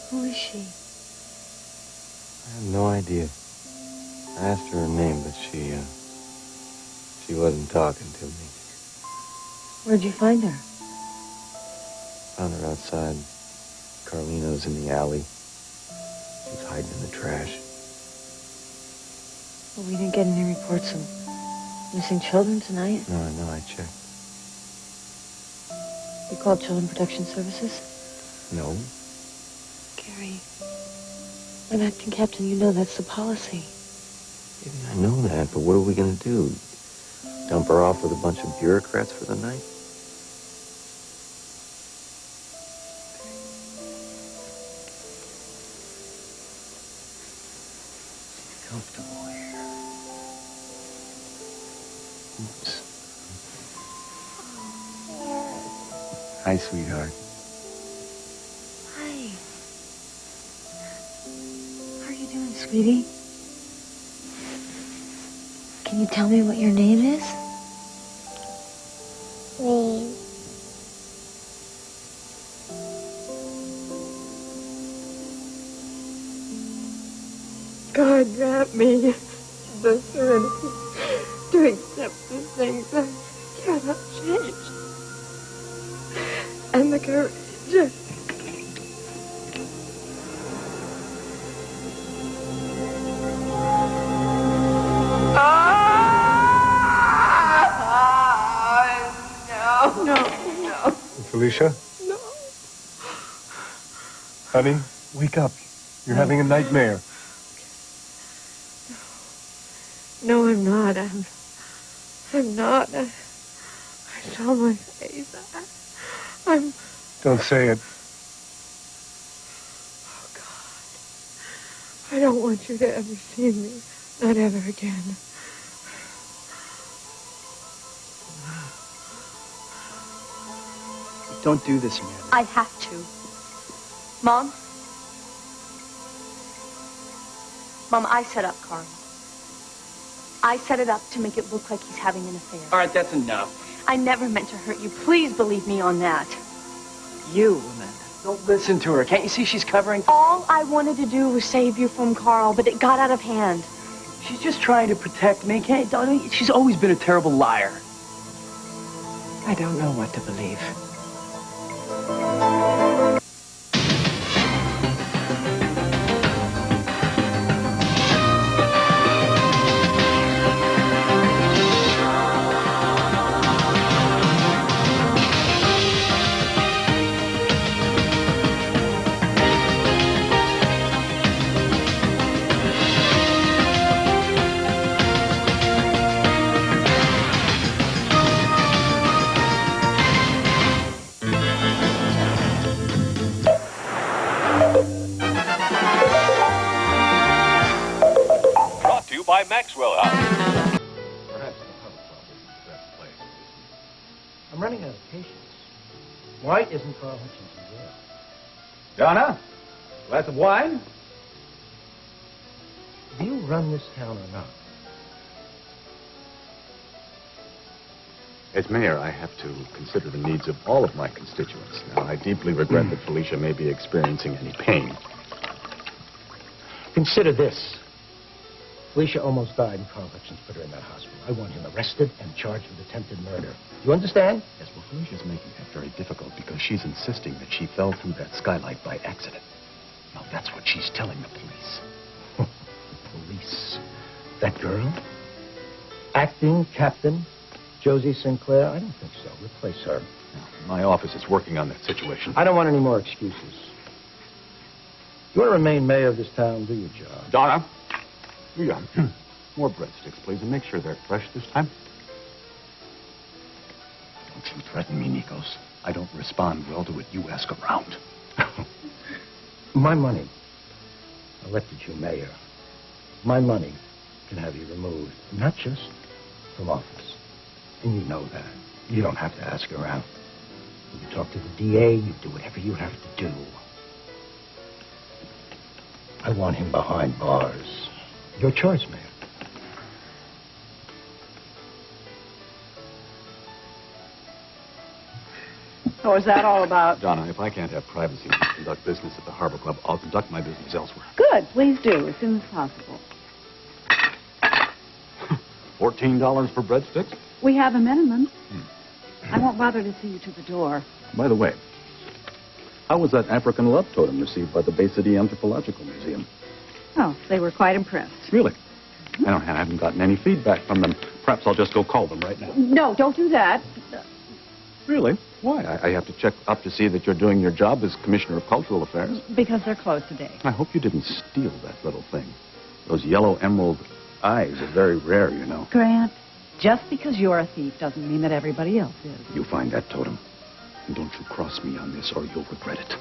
Who is she? I have no idea. I asked her name, but she wasn't talking to me. Where'd you find her? Found her outside Carlino's in the alley. She was hiding in the trash. Well, we didn't get any reports of missing children tonight. No, I know. I checked. You called Children Protection Services? No. Gary, I'm acting captain. You know that's the policy. Baby, I know that, but what are we going to do? Dump her off with a bunch of bureaucrats for the night? She's comfortable here. Oops. Hi, sweetheart. Hi. How are you doing, sweetie? Can you tell me what your name is? Please. God grant me the serenity to accept the things I cannot change, and the courage No. Felicia? No. Honey, wake up. You're having a nightmare. No, I'm not. I'm not. I saw my face. I'm... Don't say it. Oh, God. I don't want you to ever see me. Not ever again. Don't do this, Amanda. I have to. Mom? Mom, I set up Carl. I set it up to make it look like he's having an affair. All right, that's enough. I never meant to hurt you. Please believe me on that. You, Amanda. Don't listen to her. Can't you see she's covering? All I wanted to do was save you from Carl, but it got out of hand. She's just trying to protect me. She's always been a terrible liar. I don't know what to believe. By Maxwell House. Perhaps the public office is the best place. I'm running out of patience. Why isn't Carl Hutchins in jail? Donna, glass of wine? Do you run this town or not? As mayor, I have to consider the needs of all of my constituents. Now, I deeply regret that Felicia may be experiencing any pain. Consider this. Felicia almost died and Carl Hutchins put her in that hospital. I want him arrested and charged with attempted murder. Do you understand? Yes, well, Felicia's making that very difficult because she's insisting that she fell through that skylight by accident. Now, that's what she's telling the police. Police? That girl? Acting captain? Josie Sinclair? I don't think so. Replace her. Now, my office is working on that situation. I don't want any more excuses. You want to remain mayor of this town, do your job. Donna, yeah. More breadsticks, please, and make sure they're fresh this time. Don't you threaten me, Nikos. I don't respond well to what you ask around. My money elected you mayor. My money can have you removed, not just from office. And you know that. You don't have to ask around. You talk to the DA, you do whatever you have to do. I want him behind bars. Your choice, Mayor. So what's that all about? Donna, if I can't have privacy to conduct business at the Harbor Club, I'll conduct my business elsewhere. Good. Please do, as soon as possible. $14 for breadsticks? We have a minimum. I won't bother to see you to the door. By the way, how was that African love totem received by the Bay City Anthropological Museum? Oh, they were quite impressed. Really? I haven't gotten any feedback from them. Perhaps I'll just go call them right now. No, don't do that. Really? Why? I have to check up to see that you're doing your job as Commissioner of Cultural Affairs. Because they're closed today. I hope you didn't steal that little thing. Those yellow emerald eyes are very rare, you know. Grant, just because you're a thief doesn't mean that everybody else is. You find that totem, and don't you cross me on this or you'll regret it.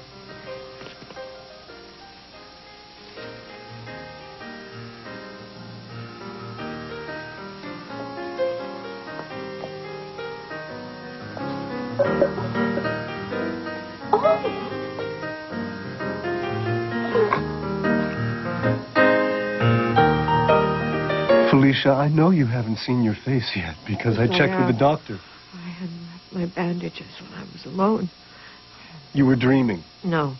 Felicia, I know you haven't seen your face yet because I checked with the doctor. I hadn't left my bandages when I was alone. You were dreaming. No.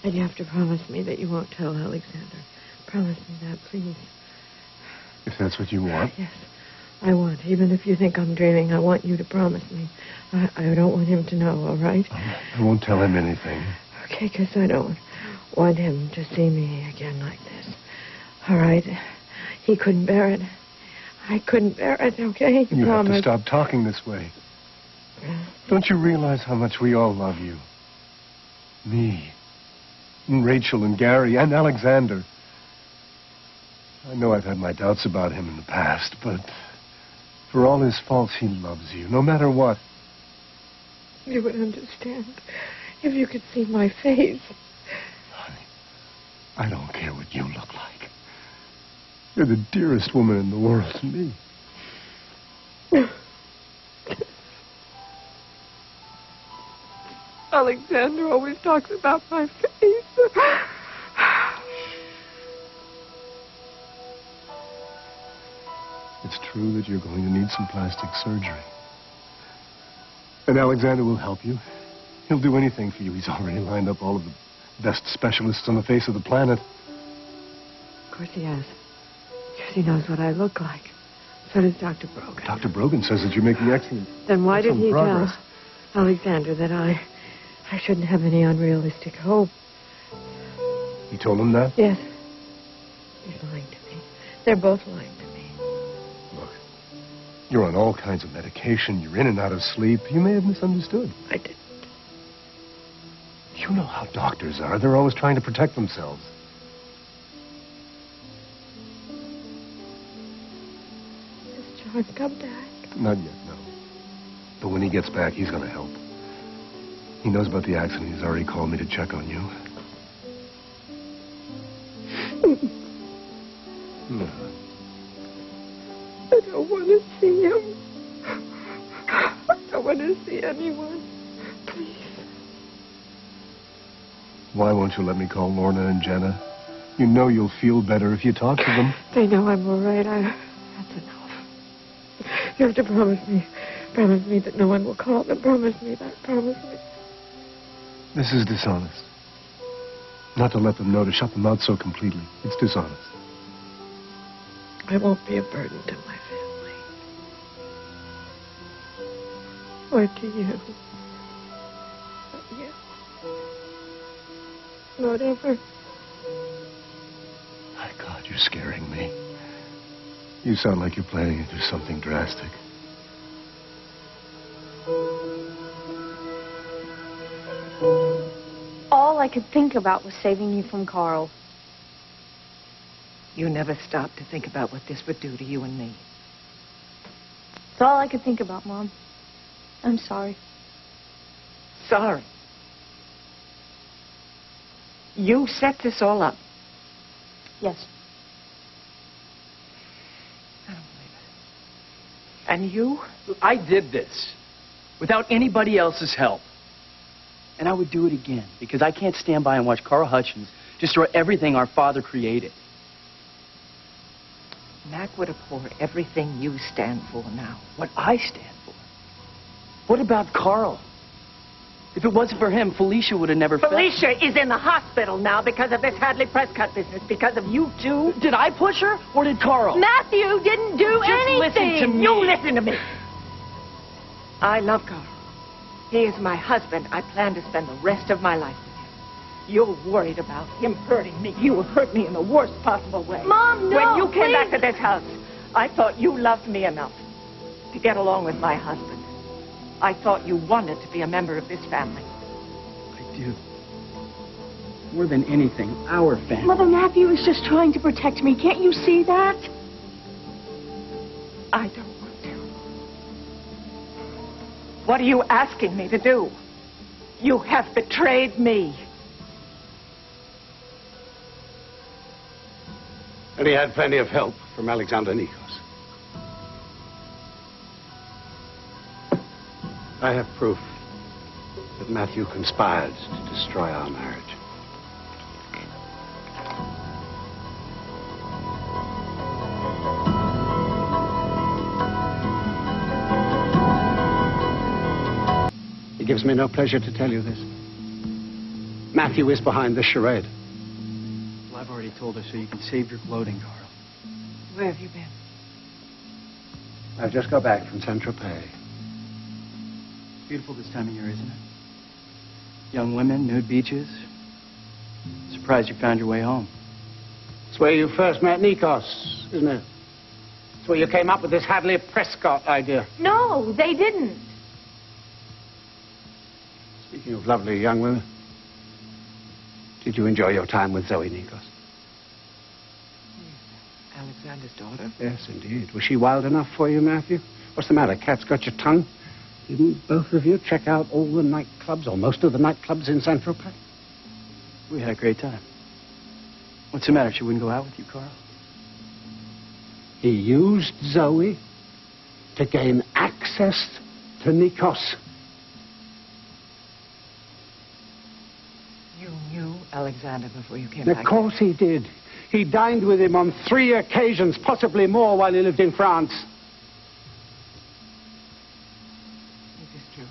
And you have to promise me that you won't tell Alexander. Promise me that, please. If that's what you want. Yes, I want. Even if you think I'm dreaming, I want you to promise me. I don't want him to know, all right? I won't tell him anything. Okay, because I don't want him to see me again like this. All right? He couldn't bear it. I couldn't bear it, okay? You have promise. to stop talking this way. Don't you realize how much we all love you? Me, and Rachel, and Gary, and Alexander. I know I've had my doubts about him in the past, but for all his faults, he loves you, no matter what. You would understand if you could see my face. Honey, I don't care what you look like. You're the dearest woman in the world to me. Alexander always talks about my face. It's true that you're going to need some plastic surgery. And Alexander will help you. He'll do anything for you. He's already lined up all of the best specialists on the face of the planet. Of course he has. Because he knows what I look like. So does Dr. Brogan. Dr. Brogan says that you're making excellent Then why did excellent he progress. tell Alexander that I shouldn't have any unrealistic hope? You told him that? Yes. He's lying to me. They're both lying to me. Look, you're on all kinds of medication. You're in and out of sleep. You may have misunderstood. I didn't. You know how doctors are. They're always trying to protect themselves. Has John come back? Not yet, no. But when he gets back, he's going to help. He knows about the accident. He's already called me to check on you. No. I don't want to see him. I don't want to see anyone. Please. Why won't you let me call Lorna and Jenna? You know you'll feel better if you talk to them. They know I'm all right. That's enough. You have to promise me. Promise me that no one will call them. Promise me that. Promise me. This is dishonest. Not to let them know, to shut them out so completely. It's dishonest. I won't be a burden to my family. Or to you. Not yet. Not ever. My God, you're scaring me. You sound like you're planning to do something drastic. All I could think about was saving you from Carl. You never stopped to think about what this would do to you and me. It's all I could think about, Mom. I'm sorry. Sorry. You set this all up. Yes. I don't believe it. And you? I did this without anybody else's help. And I would do it again because I can't stand by and watch Carl Hutchins destroy everything our father created. Mac would abhor everything you stand for now. What I stand for? What about Carl? If it wasn't for him, Felicia would have never Felicia is in the hospital now because of this Hadley Prescott business, because of you two. Did I push her, or did Carl? Matthew didn't do anything. Listen to me. You listen to me. I love Carl. He is my husband. I plan to spend the rest of my life with him. You're worried about him hurting me. You will hurt me in the worst possible way. Mom, no, When you came please. back to this house, I thought you loved me enough to get along with my husband. I thought you wanted to be a member of this family. I do. More than anything, our family. Mother, Matthew is just trying to protect me. Can't you see that? I don't want to. What are you asking me to do? You have betrayed me. And he had plenty of help from Alexander Nikos. I have proof that Matthew conspired to destroy our marriage. It gives me no pleasure to tell you this. Matthew is behind the charade. Well, I've already told her, so you can save your gloating, Carl. Where have you been? I've just got back from Saint-Tropez. Beautiful this time of year, isn't it? Young women, nude beaches. Surprised you found your way home. It's where you first met Nikos, isn't it? It's where you came up with this Hadley Prescott idea. No, they didn't. Speaking of lovely young women, did you enjoy your time with Zoe Nikos? Alexander's daughter? Yes, indeed. Was she wild enough for you, Matthew? What's the matter? Cat's got your tongue? Didn't both of you check out all the nightclubs, or most of the nightclubs in Saint-Tropez? We had a great time. What's the matter? She wouldn't go out with you, Carl? He used Zoe to gain access to Nikos. You knew Alexander before you came Of back? course he did. He dined with him on 3 occasions, possibly more, while he lived in France. Is this true?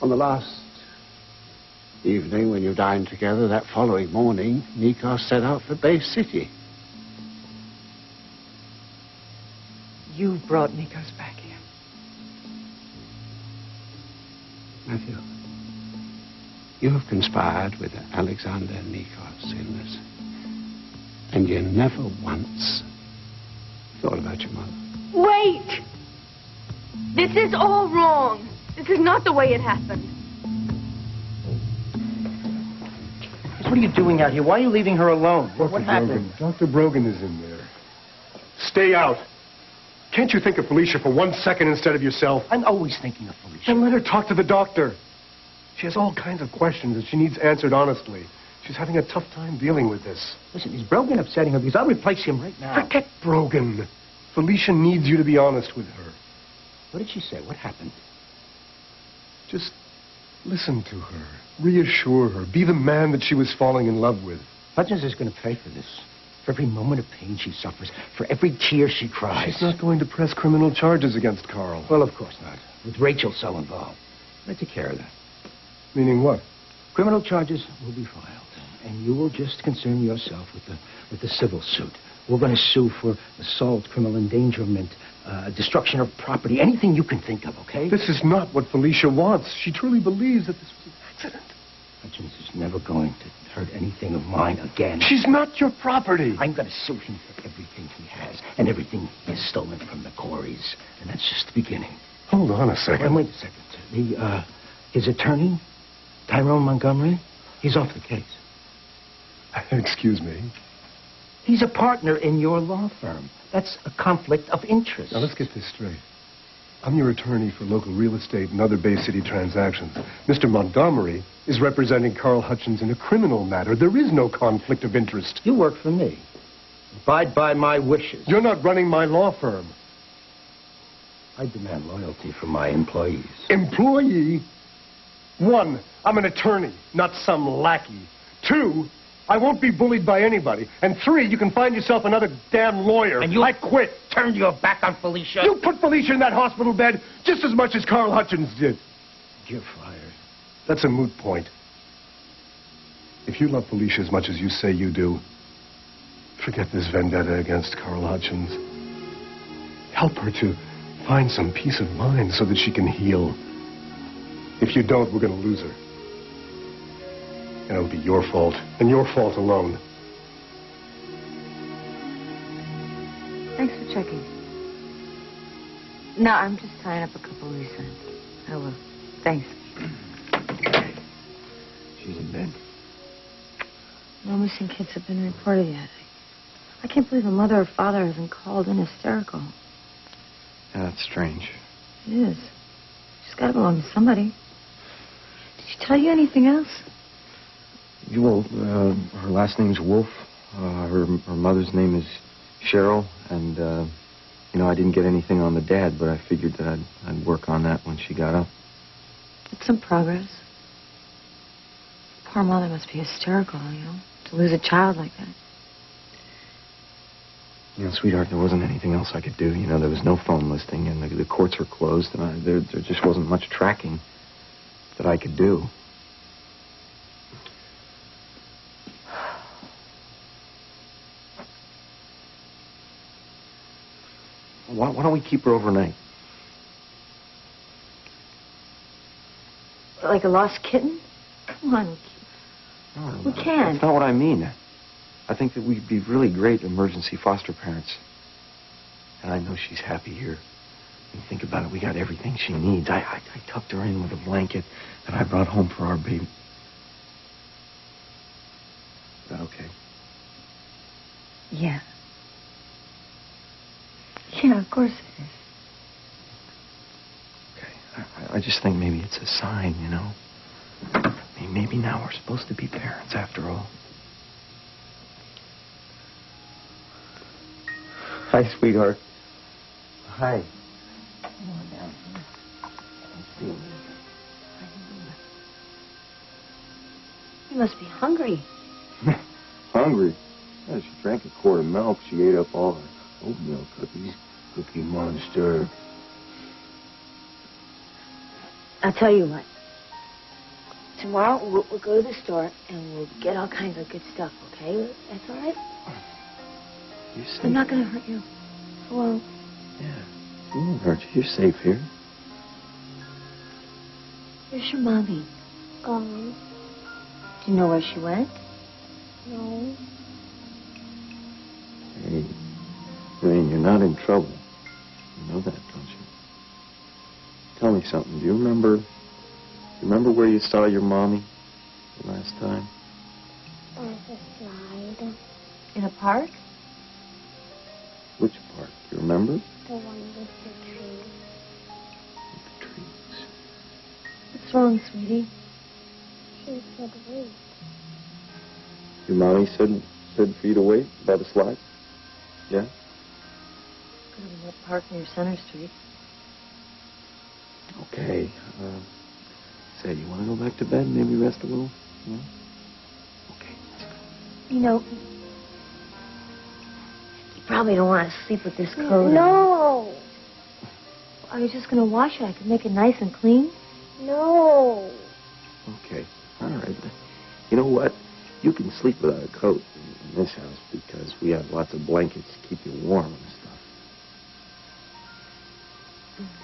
On the last evening when you dined together, that following morning, Nikos set out for Bay City. You brought Nikos back here. Matthew, you have conspired with Alexander Nikos in this. And you never once thought about your mother. Wait! This is all wrong. This is not the way it happened. What are you doing out here? Why are you leaving her alone? What happened? Dr. Brogan is in there. Stay out. Can't you think of Felicia for 1 second instead of yourself? I'm always thinking of Felicia. Then let her talk to the doctor. She has all kinds of questions that she needs answered honestly. She's having a tough time dealing with this. Listen, is Brogan upsetting her? Because I'll replace him right now. Forget Brogan. Felicia needs you to be honest with her. What did she say? What happened? Just listen to her. Reassure her. Be the man that she was falling in love with. Hutchins is going to pay for this. For every moment of pain she suffers. For every tear she cries. She's not going to press criminal charges against Carl. Well, of course not. With Rachel so involved. I take care of that. Meaning what? Criminal charges will be filed. And you will just concern yourself with the civil suit. We're going to sue for assault, criminal endangerment, destruction of property, anything you can think of, okay? This is not what Felicia wants. She truly believes that this was an accident. Hutchins is never going to hurt anything of mine again. She's not your property. I'm going to sue him for everything he has and everything he has stolen from the Coreys. And that's just the beginning. Hold on a second. Wait a second. His attorney, Tyrone Montgomery, he's off the case. Excuse me. He's a partner in your law firm. That's a conflict of interest. Now, let's get this straight. I'm your attorney for local real estate and other Bay City transactions. Mr. Montgomery is representing Carl Hutchins in a criminal matter. There is no conflict of interest. You work for me. Abide by my wishes. You're not running my law firm. I demand loyalty from my employees. Employee? 1, I'm an attorney, not some lackey. 2, I won't be bullied by anybody. And 3, you can find yourself another damn lawyer. And you I quit. turned your back on Felicia? You put Felicia in that hospital bed just as much as Carl Hutchins did. You're fired. That's a moot point. If you love Felicia as much as you say you do, forget this vendetta against Carl Hutchins. Help her to find some peace of mind so that she can heal. If you don't, we're going to lose her. And it'll be your fault, and your fault alone. Thanks for checking. No, I'm just tying up a couple of loose ends. I will. Thanks. She's in bed. No missing kids have been reported yet. I can't believe a mother or father hasn't called in hysterical. Yeah, that's strange. It is. She's got to belong to somebody. Did she tell you anything else? Well, her last name's Wolf. Her mother's name is Cheryl. And, I didn't get anything on the dad, but I figured that I'd work on that when she got up. It's some progress. Poor mother must be hysterical, to lose a child like that. Sweetheart, there wasn't anything else I could do. There was no phone listing, and the courts were closed, and there just wasn't much tracking that I could do. Why don't we keep her overnight? Like a lost kitten? Come on. No, We can't. That's not what I mean. I think that we'd be really great emergency foster parents. And I know she's happy here. And think about it, we got everything she needs. I tucked her in with a blanket that I brought home for our baby. Is that okay? Yeah. Yeah, of course it is. Okay. I just think maybe it's a sign, Maybe now we're supposed to be parents after all. Hi, sweetheart. Hi. Come on down here. Let's see. You must be hungry. Hungry? Yeah, she drank a quart of milk. She ate up all her oatmeal cookies. Cookie Monster. I'll tell you what. Tomorrow we'll go to the store and we'll get all kinds of good stuff, okay? That's all right? You're safe. I'm not going to hurt you. I won't. Yeah. She won't hurt you. You're safe here. Where's your mommy? Gone. Do you know where she went? No. Hey, Rain, you're not in trouble. You know that, don't you? Tell me something. Do you remember where you saw your mommy the last time? On the slide. In a park? Which park? You remember? The one with the tree. With the trees. What's wrong, sweetie? She said wait. Your mommy said for you to wait by the slide? Yeah? Go to that park near Center Street. Okay. Say, you want to go back to bed? Maybe rest a little? Yeah? Okay, let's go. You probably don't want to sleep with this coat on. No. I was just going to wash it. I could make it nice and clean. No. Okay, all right. You know what? You can sleep without a coat in this house because we have lots of blankets to keep you warm and stuff.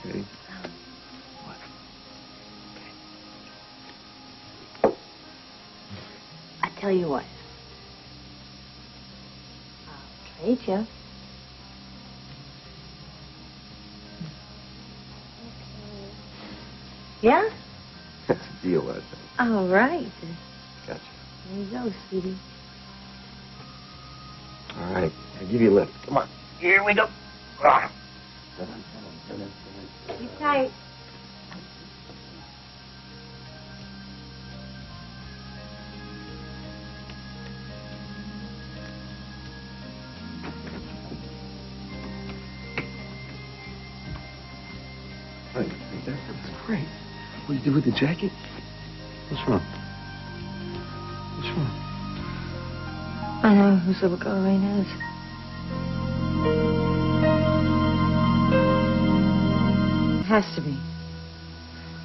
Okay? What? Okay. I tell you what. I'll trade you. Yeah? That's a deal, I think. All right. Gotcha. There you go, sweetie. All right. I'll give you a lift. Come on. Here we go. Ah. Keep tight. Hey, that's great. What you did with the jacket? What's wrong? What's wrong? I know whose little girl Rain is. It has to be.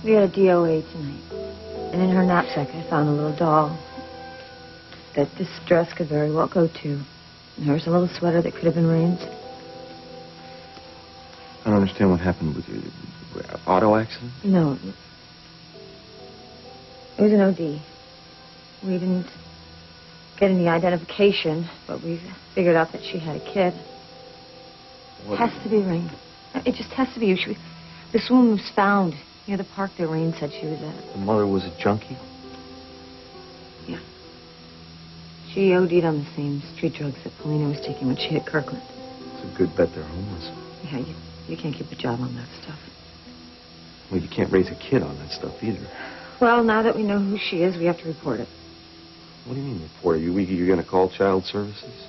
We had a DOA tonight, and in her knapsack I found a little doll that this dress could very well go to. And there was a little sweater that could have been Rain's. I don't understand what happened with you. Auto accident? No. It was an OD. We didn't get any identification, but we figured out that she had a kid. It has to be Rain. It just has to be you. This woman was found near the park that Rain said she was at. The mother was a junkie? Yeah. She OD'd on the same street drugs that Paulina was taking when she hit Kirkland. It's a good bet they're homeless. Yeah, you can't keep a job on that stuff. Well, you can't raise a kid on that stuff either. Well, now that we know who she is, we have to report it. What do you mean report? You're going to call child services?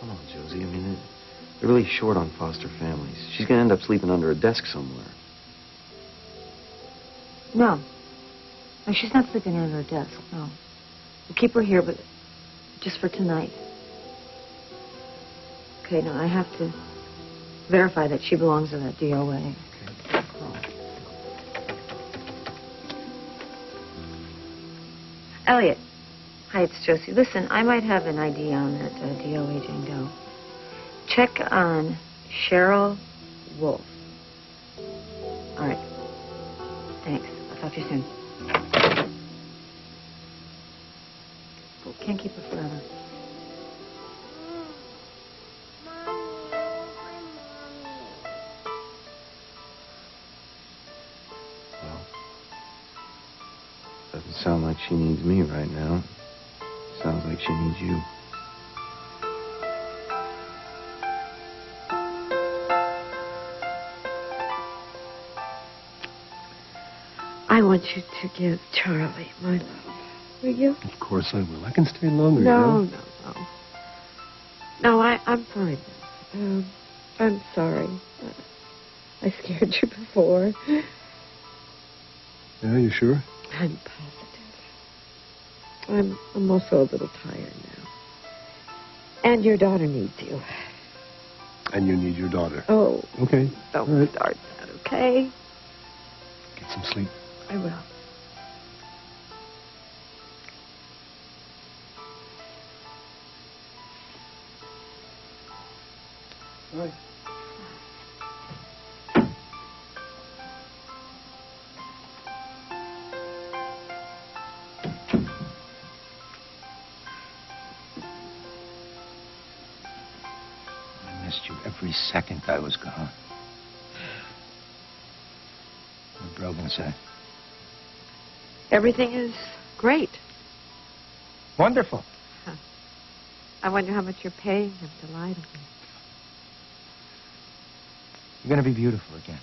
Come on, Josie. I mean, they're really short on foster families. She's going to end up sleeping under a desk somewhere. No. No, she's not sleeping under a desk, no. We'll keep her here, but just for tonight. Okay, now I have to verify that she belongs to that DOA. Okay. Elliot. Hi, it's Josie. Listen, I might have an ID on that DOA Jane Doe. Check on Cheryl Wolf. All right. Thanks. I'll talk to you soon. Well, can't keep her forever. Well, doesn't sound like she needs me right now. Sounds like she needs you. I want you to give Charlie my love. Will you? Of course I will. I can stay longer, No, you know? no. No, I'm fine. I'm sorry. I scared you before. Yeah, you sure? I'm positive. I'm also a little tired now. And your daughter needs you. And you need your daughter. Oh. Okay. Don't start that, okay? Get some sleep. I will. All right. I missed you every second I was gone. What did Brogan say? Everything is great. Wonderful. Huh. I wonder how much you're paying him to lie to me. You're going to be beautiful again.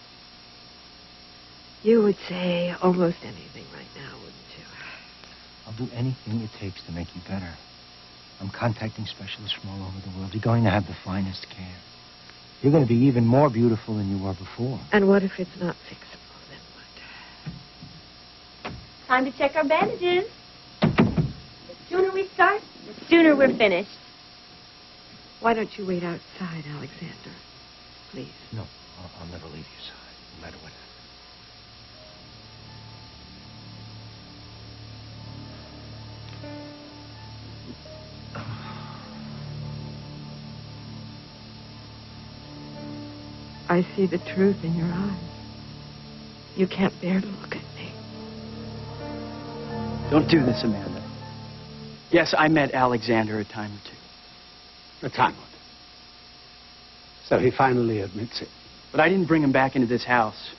You would say almost anything right now, wouldn't you? I'll do anything it takes to make you better. I'm contacting specialists from all over the world. You're going to have the finest care. You're going to be even more beautiful than you were before. And what if it's not fixable? Time to check our bandages. The sooner we start, the sooner we're finished. Why don't you wait outside, Alexander? Please. No, I'll never leave your side, no matter what happens. I see the truth in your eyes. You can't bear to look at me. Don't do this, Amanda. Yes, I met Alexander a time or two. A time or two. So he finally admits it. But I didn't bring him back into this house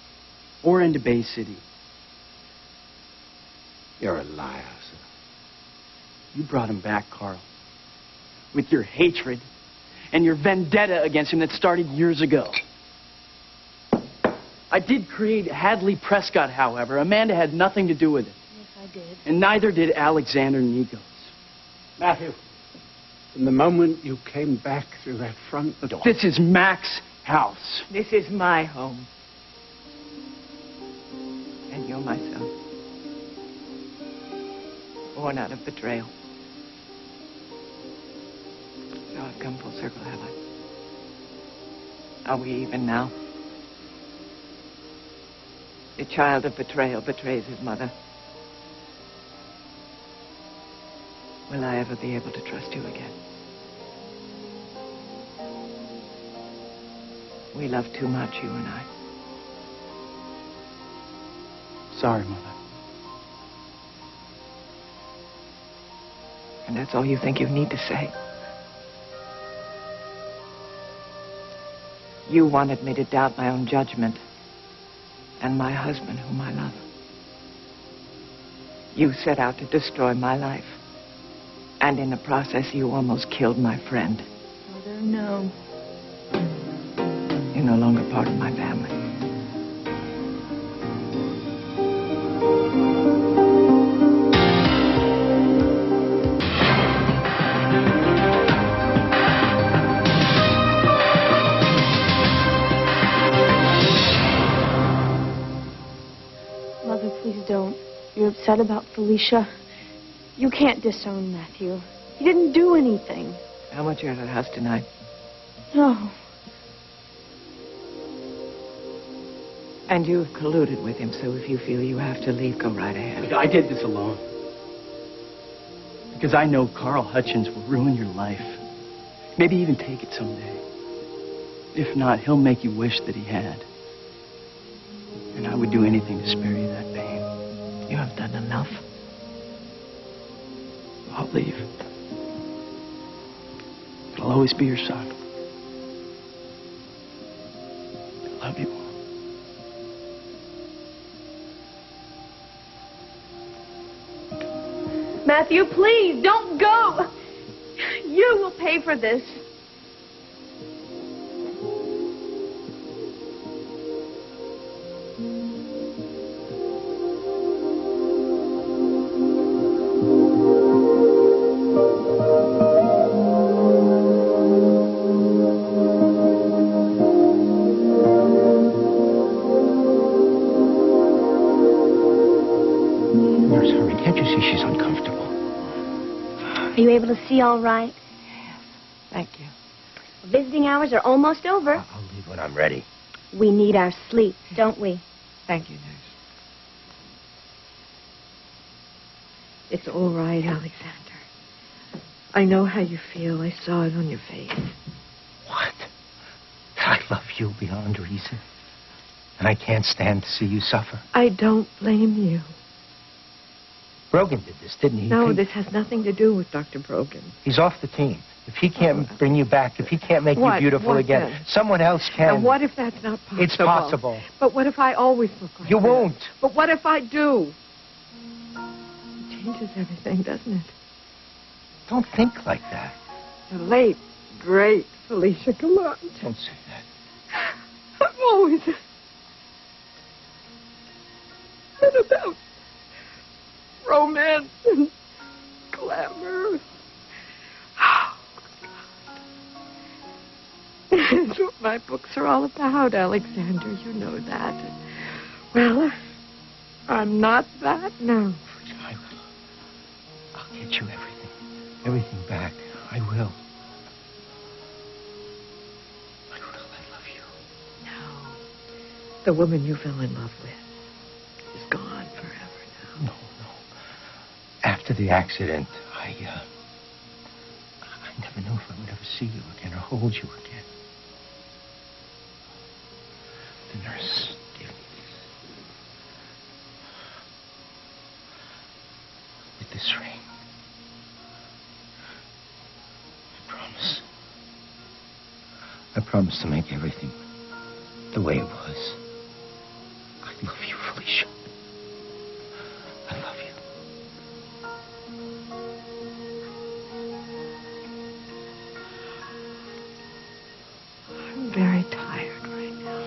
or into Bay City. You're a liar, sir. You brought him back, Carl. With your hatred and your vendetta against him that started years ago. I did create Hadley Prescott, however. Amanda had nothing to do with it. I did. And neither did Alexander Nikos. Matthew, from the moment you came back through that front door... This is Mac's house. This is my home. And you're my son. Born out of betrayal. So I've come full circle, have I? Are we even now? The child of betrayal betrays his mother. Will I ever be able to trust you again? We love too much, you and I. Sorry, Mother. And that's all you think you need to say? You wanted me to doubt my own judgment and my husband, whom I love. You set out to destroy my life. And in the process, you almost killed my friend. Mother, no. You're no longer part of my family. Mother, please don't. You're upset about Felicia. You can't disown Matthew. He didn't do anything. How much you're at the house tonight? No. And you've colluded with him, so if you feel you have to leave, go right ahead. I did this alone. Because I know Carl Hutchins will ruin your life. Maybe even take it someday. If not, he'll make you wish that he had. And I would do anything to spare you that pain. You have done enough. I'll leave. But I'll always be your son. I love you. Matthew, please, don't go. You will pay for this. Nurse, hurry. Can't you see she's uncomfortable? Are you able to see all right? Thank you. Visiting hours are almost over. I'll leave when I'm ready. We need our sleep, don't we? Thank you, nurse. It's all right, Alexander. I know how you feel. I saw it on your face. What? I love you beyond reason. And I can't stand to see you suffer. I don't blame you. Brogan did this, didn't he? No, this has nothing to do with Dr. Brogan. He's off the team. If he can't bring you back, if he can't make you beautiful What again, then? someone else can. And what if that's not possible? It's possible. But what if I always look like You that? won't. But what if I do? It changes everything, doesn't it? Don't think like that. The late, great Felicia Gallant. Don't say that. I'm always been about romance and glamour. Oh, God. It's what my books are all about, Alexander. You know that. Well, I'm not that now. I will. I'll get you everything. Everything back. I will. I will. I love you. No. The woman you fell in love with is gone forever now. No. After the accident, I never knew if I would ever see you again or hold you again. The nurse gave me this. With this ring. I promise to make everything the way it was. I love you, Felicia. I love you. I'm very tired right now.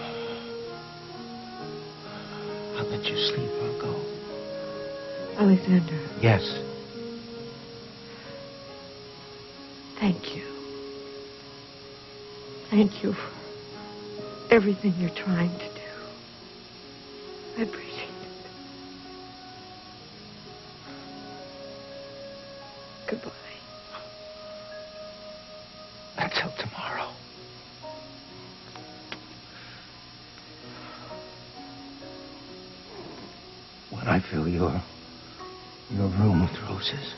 I'll let you sleep. I'll go. Alexander, Yes. thank you. Thank you for everything you're trying to do. I appreciate it. Goodbye. I fill your room with roses.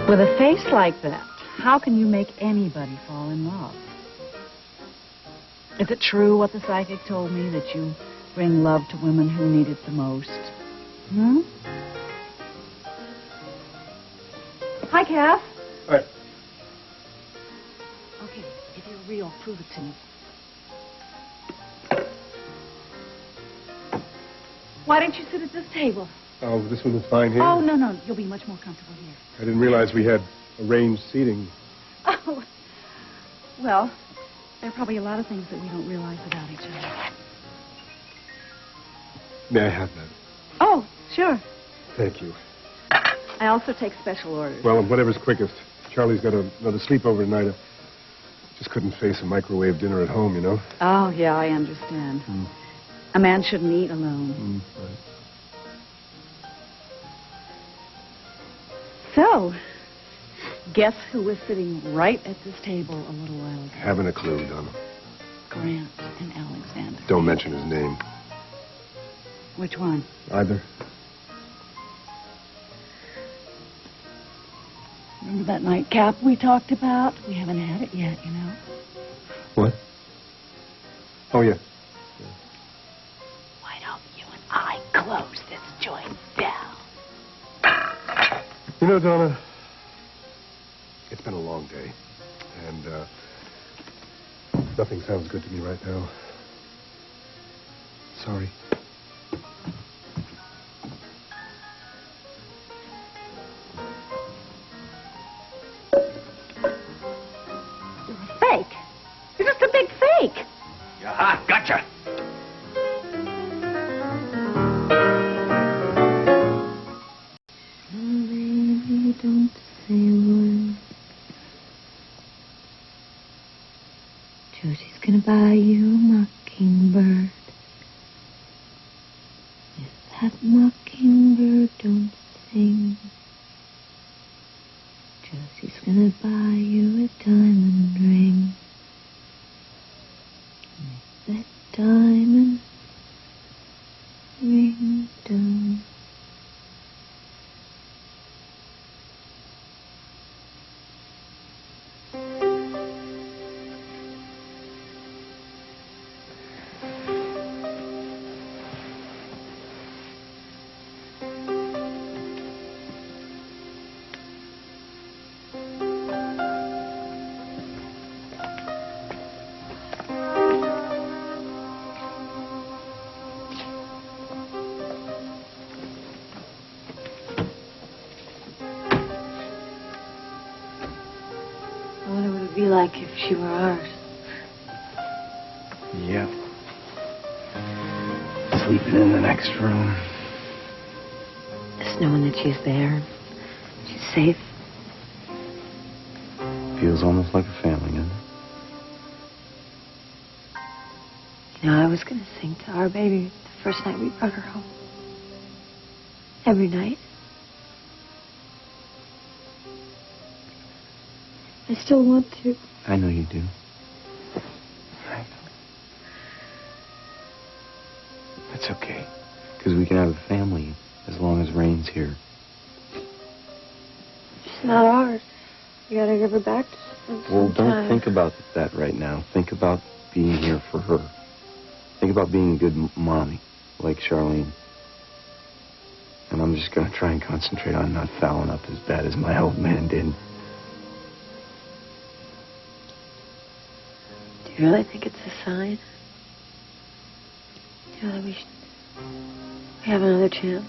With a face like that, how can you make anybody fall in love? Is it true what the psychic told me, that you bring love to women who need it the most? Hmm? Hi, Kath. Hi. Okay, if you're real, prove it to me. Why don't you sit at this table? Oh, this one is fine here? Oh, no. You'll be much more comfortable here. I didn't realize we had arranged seating. Oh, well, there are probably a lot of things that we don't realize about each other. May I have that? Oh, sure. Thank you. I also take special orders. Well, whatever's quickest. Charlie's got another sleepover tonight. I just couldn't face a microwave dinner at home, you know? Oh, yeah, I understand. A man shouldn't eat alone. Right. So, guess who was sitting right at this table a little while ago? Haven't a clue, Donna. Grant and Alexander. Don't mention his name. Which one? Either. Remember that nightcap we talked about? We haven't had it yet, you know. What? Oh, yeah. Why don't you and I close this joint down? You know, Donna, it's been a long day, and nothing sounds good to me right now. Sorry. You're a fake. You're just a big fake. Aha, gotcha. Don't say a word. Josie's gonna buy you a mockingbird. If that mockingbird don't sing, Josie's gonna buy you a diamond ring. And if that diamond ring don't be like if she were ours. Yep. Sleeping in the next room. Just knowing that she's there. She's safe. Feels almost like a family, doesn't it? You know, I was going to sing to our baby the first night we brought her home. Every night. I still want to. I know you do. I know. That's okay. Because we can have a family as long as Rain's here. She's not ours. We gotta give her back to spend Well, some don't time. think about that right now. Think about being here for her. Think about being a good mommy, like Charlene. And I'm just going to try and concentrate on not fouling up as bad as my old man did. You really think it's a sign? You know that we have another chance?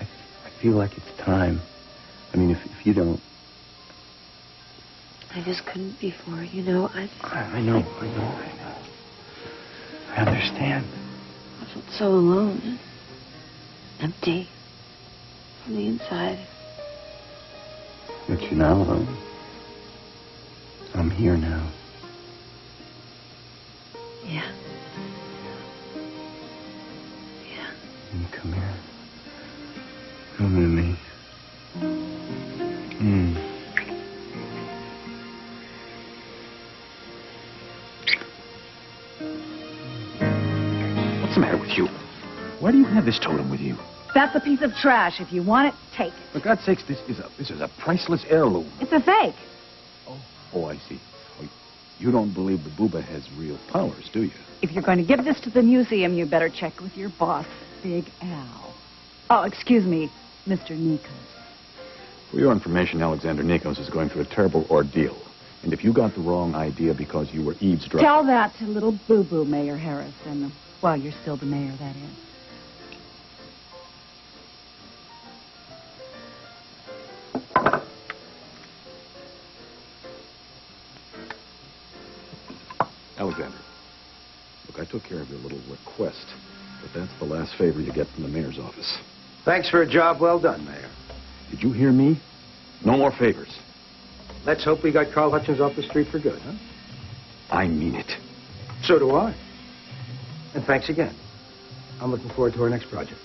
I feel like it's time. I mean, if you don't... I just couldn't before, you know. I know. I understand. I felt so alone. Empty. From the inside. But you're not alone. I'm here now. Yeah. Yeah. You come here. Come to me. What's the matter with you? Why do you have this totem with you? That's a piece of trash. If you want it, take it. For God's sakes, this is a priceless heirloom. It's a fake. Oh, I see. Oh, you don't believe the booba has real powers, do you? If you're going to give this to the museum, you better check with your boss, Big Al. Oh, excuse me, Mr. Nikos. For your information, Alexander Nikos is going through a terrible ordeal. And if you got the wrong idea because you were eavesdropping... Tell that to little boo-boo, Mayor Harris. And, well, you're still the mayor, that is. Alexander, look, I took care of your little request, but that's the last favor you get from the mayor's office. Thanks for a job well done, Mayor. Did you hear me? No more favors. Let's hope we got Carl Hutchins off the street for good, huh? I mean it. So do I. And thanks again. I'm looking forward to our next project.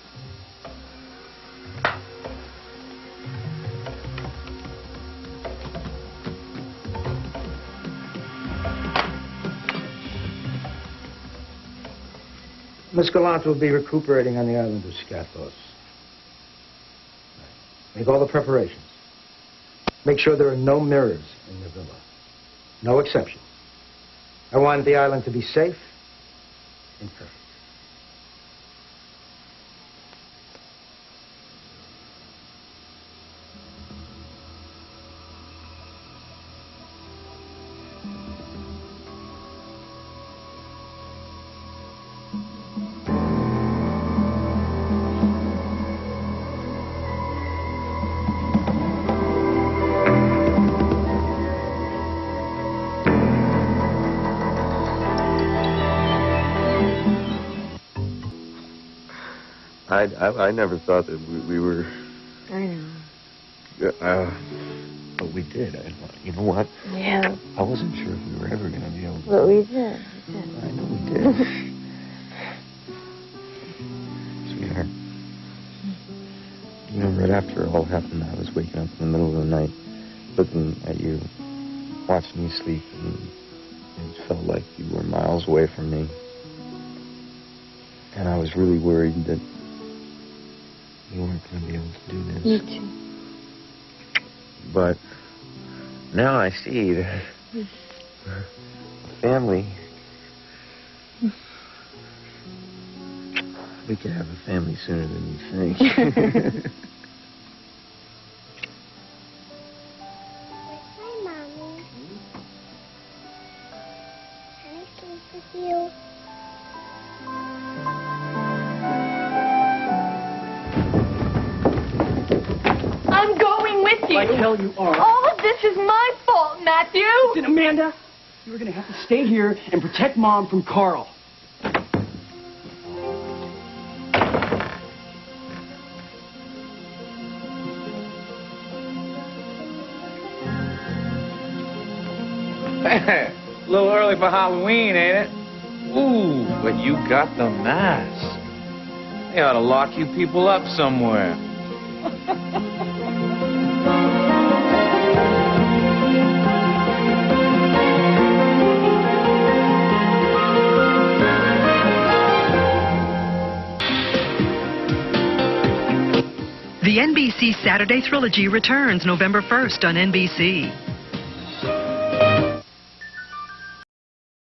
Miss Gallant will be recuperating on the island of Skathos. Make all the preparations. Make sure there are no mirrors in the villa. No exceptions. I want the island to be safe and perfect. I never thought that we were... I know. But we did. You know what? Yeah. I wasn't sure if we were ever going to be able to... But we did. I know we did. Sweetheart. You know, right after it all happened, I was waking up in the middle of the night, looking at you, watching you sleep, and it felt like you were miles away from me. And I was really worried that you weren't going to be able to do this. Me too. But now I see that a family... We could have a family sooner than you think. Hi, Mommy. Can I sleep with you? I'm going with you. Like hell you are. All of this is my fault, Matthew. Listen, Amanda, you were going to have to stay here and protect Mom from Carl. A little early for Halloween, ain't it? Ooh, but you got the mask. They ought to lock you people up somewhere. The NBC Saturday Trilogy returns November 1st on NBC.